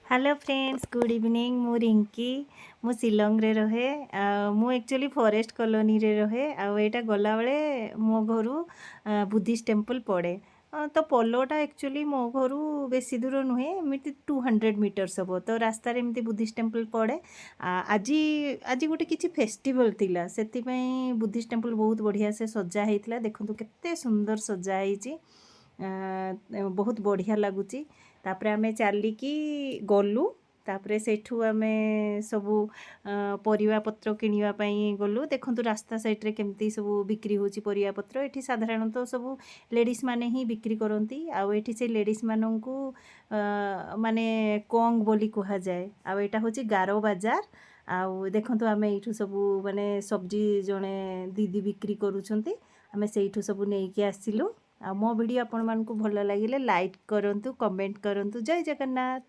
Hello friends, good evening. मु रिंकी, मु शिलंग रे रहे। मु एक्चुअली फॉरेस्ट कॉलोनी रे रहे। एटा गला बेले मो घरु बुद्धिस्ट टेम्पल पड़े। तो पोलोटा एक्चुअली मो घरु बेसी दूर नुहे, एमती 200 मीटर्स हम। तो रास्तार एमती बुद्धिस्ट टेम्पल पड़े। आज आज गोटे किसी फेस्टिवल थिला, सेतिपई बुद्धिस्ट टेम्पल बहुत बढ़िया से सजा हेइतिला। देखंतु केते सुंदर सजा हेइची, बहुत बढ़िया लगुच। तापरे आमे चलिकी गलु। तापरे सेठू आमे सबू परिवा पत्र किनिबा पई गलु। देखंतु रास्ता साइड रे केमती सबू बिक्री होची परिवा पत्र। एठी साधारणतः सबू लेडीज माने ही बिक्री करंती। आ एठी से लेडीज मानंकु माने कोंग बोली कहा जाए। आ एटा होची गारो बाजार। आउ देखंतु आमे एठू सबू माने सब्जी जणे दीदी बिक्री करूछंती। आमे सेठू सबू नेकी आसिलु। आ मो वीडियो आपण मानकु भल लागिले लाइक करंतु, कमेंट करंतु। जय जगन्नाथ।